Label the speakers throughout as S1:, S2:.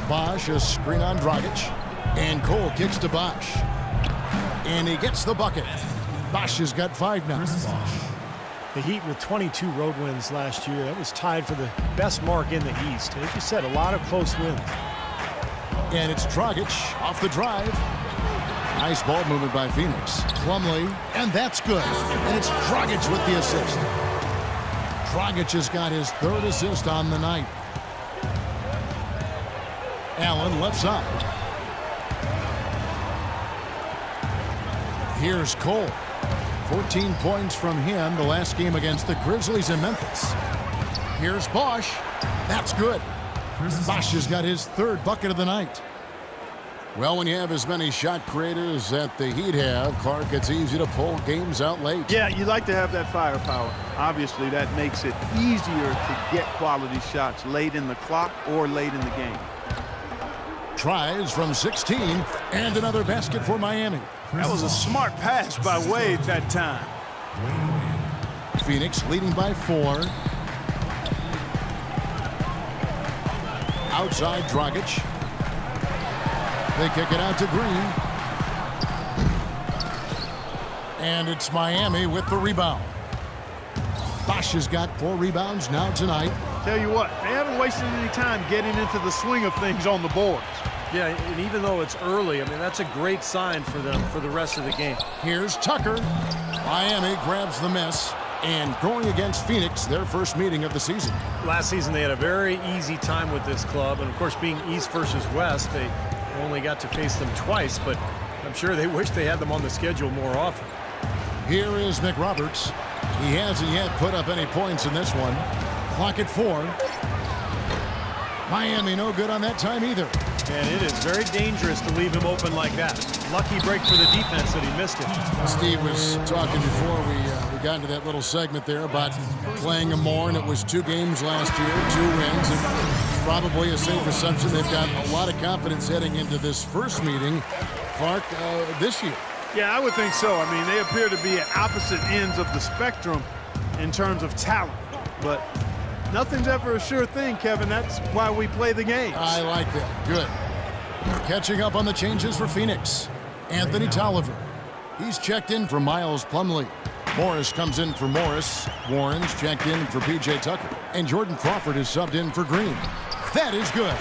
S1: Bosch, a screen on Dragic. And Cole kicks to Bosch. And he gets the bucket. Bosch has got 5 now.
S2: The Heat with 22 road wins last year. That was tied for the best mark in the East. As you said, a lot of close wins.
S1: And it's Dragic off the drive. Nice ball movement by Phoenix. Plumlee, and that's good. And it's Dragic with the assist. Dragic has got his 3rd assist on the night. Allen left side. Here's Cole. 14 points from him the last game against the Grizzlies in Memphis. Here's Bosch. That's good. Bosch has got his 3rd bucket of the night. Well, when you have as many shot creators that the Heat have, Clark, it's easy to pull games out late.
S3: Yeah, you like to have that firepower. Obviously, that makes it easier to get quality shots late in the clock or late in the game.
S1: Tries from 16, and another basket for Miami.
S3: That was a smart pass by Wade that time.
S1: Phoenix leading by 4. Outside Dragic. They kick it out to Green. And it's Miami with the rebound. Bosch has got 4 rebounds now tonight.
S3: Tell you what, they haven't wasted any time getting into the swing of things on the boards.
S2: Yeah, and even though it's early, I mean, that's a great sign for them for the rest of the game.
S1: Here's Tucker. Miami grabs the miss. And going against Phoenix, their first meeting of the season.
S2: Last season, they had a very easy time with this club. And, of course, being East versus West, they only got to face them twice. But I'm sure they wish they had them on the schedule more often.
S1: Here is McRoberts. He hasn't yet put up any points in this one. Clock at 4. Miami no good on that time either.
S2: And it is very dangerous to leave him open like that. Lucky break for the defense that he missed it.
S1: Steve was talking before we got into that little segment there about playing them more, and it was 2 games last year, 2 wins, and probably a safe assumption they've got a lot of confidence heading into this first meeting, Clark, this year.
S3: Yeah, I would think so. I mean, they appear to be at opposite ends of the spectrum in terms of talent, but nothing's ever a sure thing, Kevin. That's why we play the games.
S1: I like that. Good. Catching up on the changes for Phoenix. Anthony Tolliver. He's checked in for Miles Plumlee. Morris comes in for Morris. Warren's checked in for P.J. Tucker. And Jordan Crawford is subbed in for Green. That is good.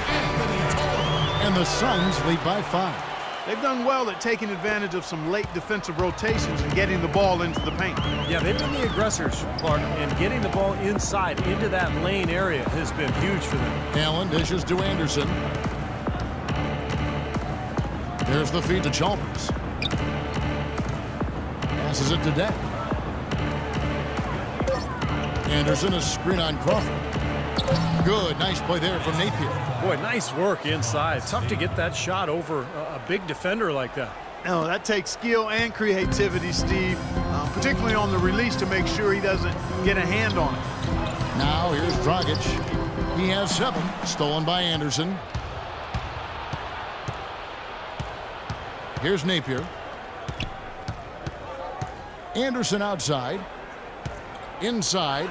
S1: And the Suns lead by 5.
S3: They've done well at taking advantage of some late defensive rotations and getting the ball into the paint.
S2: Yeah, they've been the aggressors, Clark, and getting the ball inside into that lane area has been huge for them.
S1: Allen dishes to Anderson. There's the feed to Chalmers. Passes it to Deck. Anderson, a screen on Crawford. Good, nice play there from Napier.
S2: Boy, nice work inside. Tough to get that shot over a big defender like that.
S3: No, that takes skill and creativity, Steve, particularly on the release to make sure he doesn't get a hand on it.
S1: Now here's Dragic. He has 7, stolen by Anderson. Here's Napier. Anderson outside. Inside.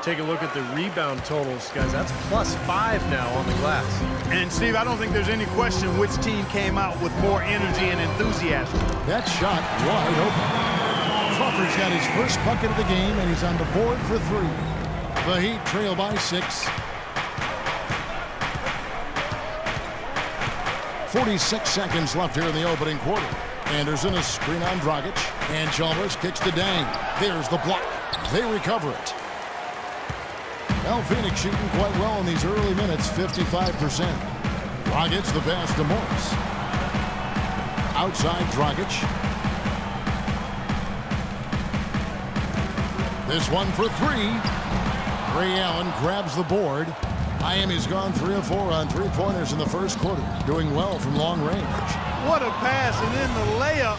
S2: Take a look at the rebound totals, guys. That's +5 now on the glass.
S3: And, Steve, I don't think there's any question which team came out with more energy and enthusiasm.
S1: That shot wide open. Crawford's got his first bucket of the game, and he's on the board for 3. The Heat trail by 6. 46 seconds left here in the opening quarter. Anderson, a screen on Dragic. And Chalmers kicks to Dang. There's the block. They recover it. Well, Phoenix shooting quite well in these early minutes, 55%. Dragic the pass to Morris. Outside Dragic. This one for 3. Ray Allen grabs the board. Miami's gone 3 of 4 on 3-pointers in the first quarter, doing well from long range.
S3: What a pass, and then the layup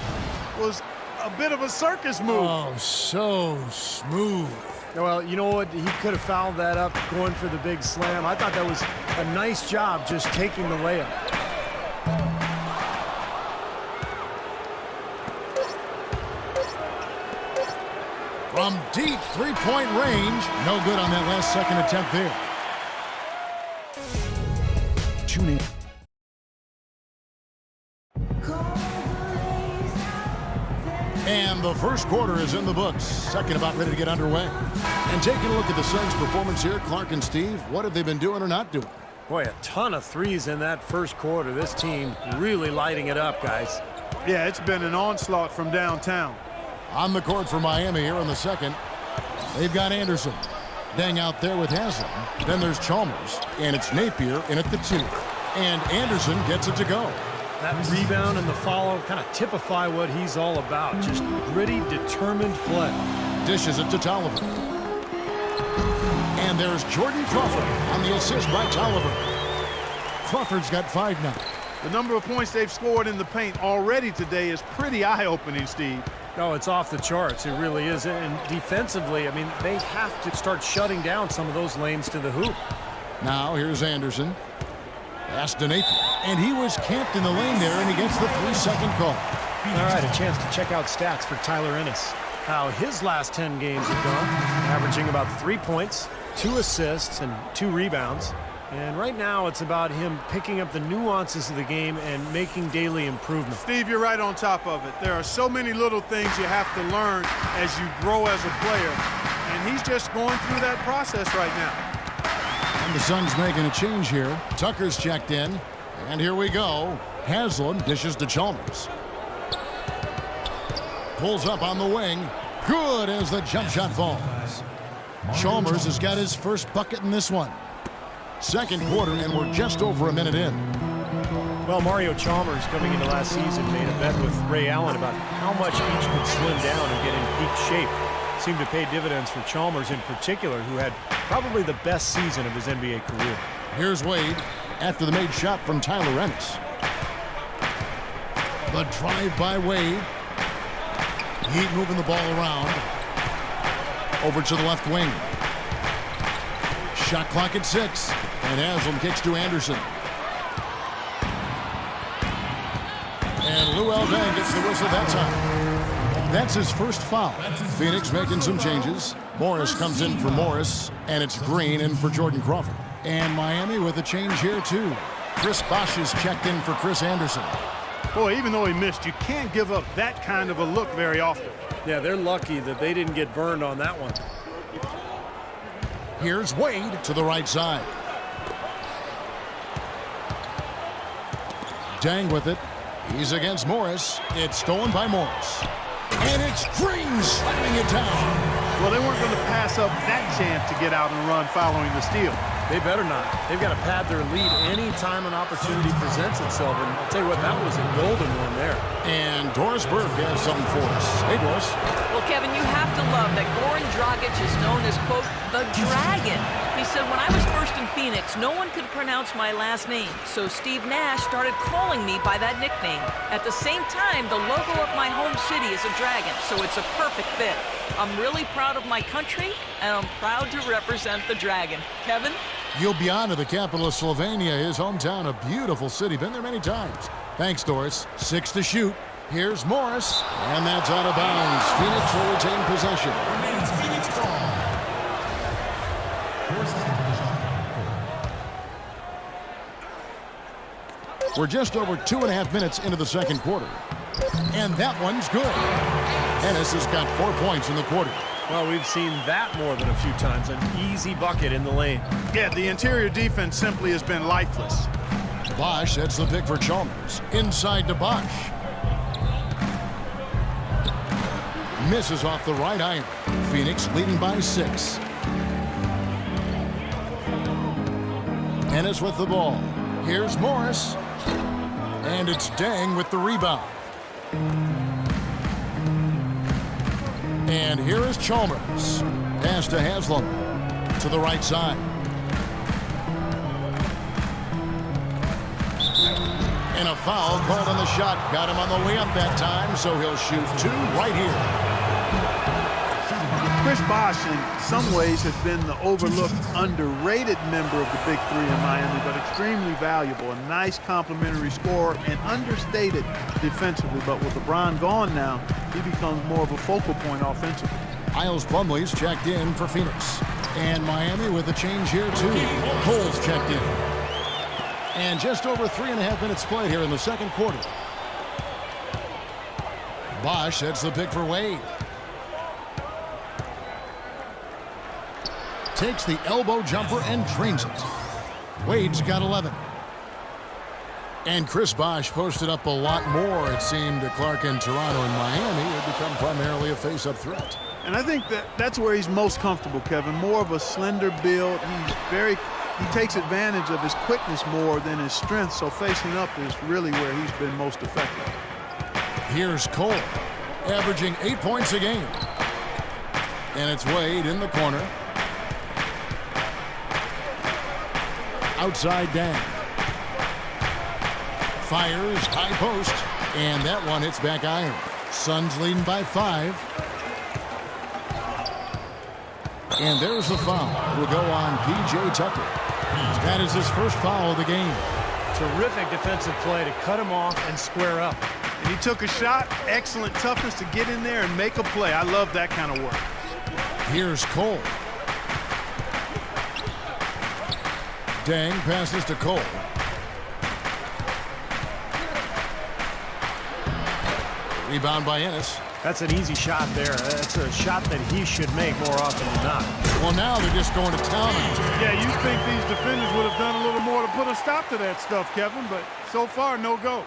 S3: was a bit of a circus move.
S1: Oh, so smooth.
S2: Well, you know what? He could have fouled that up going for the big slam. I thought that was a nice job just taking the layup.
S1: From deep 3-point range. No good on that last second attempt there. tune in. And the first quarter is in the books. Second about ready to get underway. And taking a look at the Suns' performance here, Clark and Steve, what have they been doing or not doing?
S2: Boy, a ton of threes in that first quarter. This team really lighting it up, guys.
S3: Yeah, it's been an onslaught from downtown.
S1: On the court for Miami here in the second. They've got Anderson. Dang out there with Haslam. Then there's Chalmers. And it's Napier in at the 2. And Anderson gets it to go.
S2: That rebound and the follow kind of typify what he's all about. Just gritty, determined play.
S1: Dishes it to Tolliver. And there's Jordan Crawford on the assist by Tolliver. Crawford's got 5 now.
S3: The number of points they've scored in the paint already today is pretty eye-opening, Steve.
S2: Oh, it's off the charts. It really is. And defensively, I mean, they have to start shutting down some of those lanes to the hoop.
S1: Now here's Anderson. Pass to Napier. And he was camped in the lane there, and he gets the 3-second call.
S2: All right, a chance to check out stats for Tyler Ennis. How his last 10 games have gone, averaging about 3 points, 2 assists, and 2 rebounds. And right now, it's about him picking up the nuances of the game and making daily improvements.
S3: Steve, you're right on top of it. There are so many little things you have to learn as you grow as a player, and he's just going through that process right now.
S1: And the Suns making a change here. Tucker's checked in. And here we go. Haslam dishes to Chalmers. Pulls up on the wing. Good as the jump shot falls. Chalmers has got his first bucket in this one. Second quarter, and we're just over a minute in.
S2: Well, Mario Chalmers, coming into last season, made a bet with Ray Allen about how much each could slim down and get in peak shape. Seemed to pay dividends for Chalmers in particular, who had probably the best season of his NBA career.
S1: Here's Wade after the made shot from Tyler Ennis. The drive by Wade. Heat moving the ball around. Over to the left wing. Shot clock at 6. And Haslam kicks to Anderson. And Luol Deng gets the whistle that time. That's his first foul. Phoenix making some changes. Morris comes in for Morris. And it's Green in for Jordan Crawford. And Miami with a change here, too. Chris Bosh is checked in for Chris Anderson.
S3: Boy, even though he missed, you can't give up that kind of a look very often.
S2: Yeah, they're lucky that they didn't get burned on that one.
S1: Here's Wade to the right side. Deng with it. He's against Morris. It's stolen by Morris. And it's Green slamming it down.
S3: Well, they weren't going to pass up that chance to get out and run following the steal.
S2: They better not. They've got to pad their lead any time an opportunity presents itself. And I'll tell you what, that was a golden one there.
S1: And Doris Burke has something for us. Hey, Doris.
S4: Well, Kevin, you have to love that Goran Dragic is known as, quote, the Dragon. He said, when I was first in Phoenix, no one could pronounce my last name. So Steve Nash started calling me by that nickname. At the same time, the logo of my home city is a dragon, so it's a perfect fit. I'm really proud of my country, and I'm proud to represent the Dragon. Kevin?
S1: Ljubljana, the capital of Slovenia, his hometown, a beautiful city. Been there many times. Thanks, Doris. 6 to shoot. Here's Morris, and that's out of bounds. Phoenix will retain possession. Remains Phoenix ball. We're just over 2.5 minutes into the second quarter. And that one's good. Ennis has got 4 points in the quarter.
S2: Well, we've seen that more than a few times. An easy bucket in the lane.
S3: Yeah, the interior defense simply has been lifeless.
S1: Bosh sets the pick for Chalmers. Inside to Bosh. Misses off the right iron. Phoenix leading by 6. Ennis with the ball. Here's Morris. And it's Deng with the rebound. And here is Chalmers. Pass to Haslam. To the right side. And a foul called on the shot. Got him on the way up that time, so he'll shoot 2 right here.
S3: Chris Bosh, in some ways, has been the overlooked, underrated member of the Big Three in Miami, but extremely valuable. A nice complimentary scorer and understated defensively. But with LeBron gone now, he becomes more of a focal point offensively.
S1: Miles Plumlee's checked in for Phoenix. And Miami with a change here, too. Cole's checked in. And just over 3.5 minutes played here in the second quarter. Bosch sets the pick for Wade. Takes the elbow jumper and drains it. Wade's got 11. And Chris Bosch posted up a lot more, it seemed, to Clark in Toronto and Miami. It become primarily a face-up threat.
S3: And I think that's where he's most comfortable, Kevin. More of a slender build. He takes advantage of his quickness more than his strength, so facing up is really where he's been most effective.
S1: Here's Cole, averaging 8 points a game. And it's Wade in the corner. Outside Dang. Fires, high post, and that one hits back iron. Suns leading by 5. And there's the foul. It will go on P.J. Tucker. That is his first foul of the game.
S2: Terrific defensive play to cut him off and square up.
S3: And he took a shot. Excellent toughness to get in there and make a play. I love that kind of work.
S1: Here's Cole. Dang passes to Cole. Rebound by Ennis.
S2: That's an easy shot there. That's a shot that he should make more often than not.
S1: Well, now they're just going to town on it.
S3: Yeah, you think these defenders would have done a little more to put a stop to that stuff, Kevin, but so far, no go.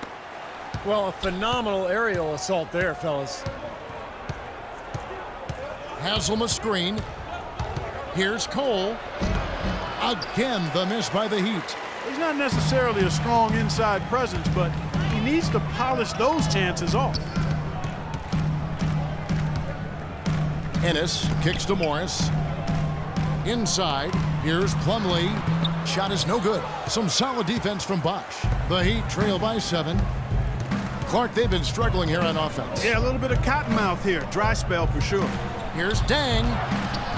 S2: Well, a phenomenal aerial assault there, fellas.
S1: Haslam a screen. Here's Cole. Again, the miss by the Heat.
S3: He's not necessarily a strong inside presence, but he needs to polish those chances off.
S1: Ennis kicks to Morris. Inside, here's Plumlee. Shot is no good. Some solid defense from Bosch. The Heat trail by 7. Clark, they've been struggling here on offense.
S3: Yeah, a little bit of cottonmouth here. Dry spell for sure.
S1: Here's Dang.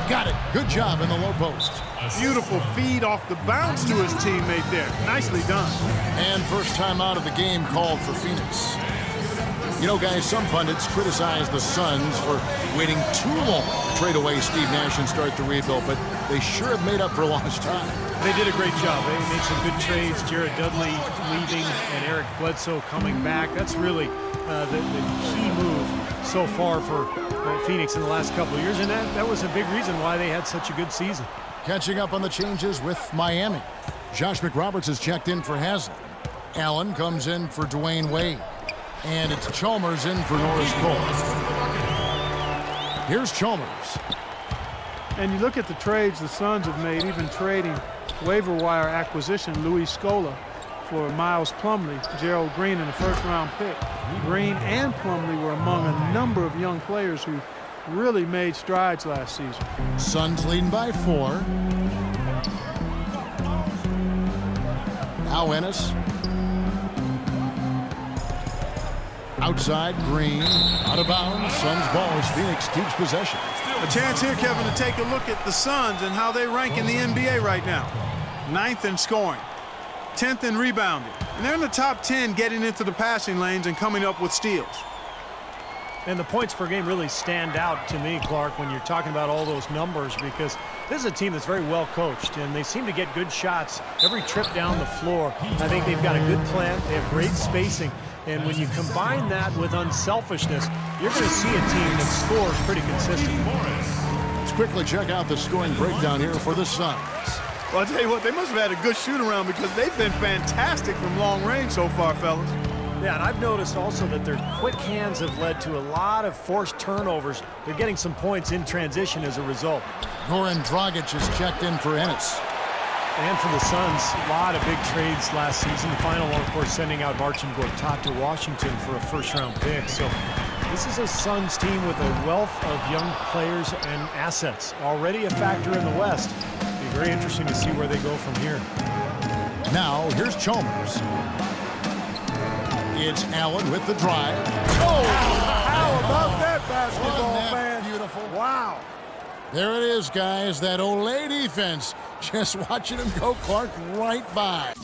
S1: Got it. Good job in the low post.
S3: Beautiful feed off the bounce to his teammate there. Nicely done.
S1: And first time out of the game called for Phoenix. You know, guys, some pundits criticize the Suns for waiting too long to trade away Steve Nash and start the rebuild, but they sure have made up for lost time.
S2: They did a great job. They made some good trades. Jared Dudley leaving and Eric Bledsoe coming back. That's really the key move so far for Phoenix in the last couple of years, and that was a big reason why they had such a good season.
S1: Catching up on the changes with Miami. Josh McRoberts has checked in for Haslam. Allen comes in for Dwayne Wade. And it's Chalmers in for Norris Cole. Here's Chalmers.
S3: And you look at the trades the Suns have made, even trading waiver wire acquisition Luis Scola for Miles Plumlee, Gerald Green in the first-round pick. Green and Plumlee were among a number of young players who really made strides last season.
S1: Suns leading by 4. Now Ennis. Outside, Green, out of bounds, Suns ball as Phoenix keeps possession.
S3: A chance here, Kevin, to take a look at the Suns and how they rank in the NBA right now. 9th in scoring, 10th in rebounding, and they're in the top 10 getting into the passing lanes and coming up with steals.
S2: And the points per game really stand out to me, Clark, when you're talking about all those numbers, because this is a team that's very well coached, and they seem to get good shots every trip down the floor. I think they've got a good plan. They have great spacing. And when you combine that with unselfishness, you're going to see a team that scores pretty consistently.
S1: Let's quickly check out the scoring breakdown here for the Suns.
S3: Well, I'll tell you what, they must have had a good shoot-around because they've been fantastic from long range so far, fellas.
S2: Yeah, and I've noticed also that their quick hands have led to a lot of forced turnovers. They're getting some points in transition as a result.
S1: Goran Dragic is checked in for Ennis.
S2: And for the Suns, a lot of big trades last season. The final one, of course, sending out Marcin Gortat to Washington for a first-round pick. So this is a Suns team with a wealth of young players and assets. Already a factor in the West. It'll be very interesting to see where they go from here.
S1: Now, here's Chalmers. It's Allen with the drive. Oh!
S3: How about that basketball,
S1: Wasn't that
S3: man?
S1: beautiful?
S3: Wow.
S1: There it is, guys. That Olay defense. Just watching him go, Clark, right by.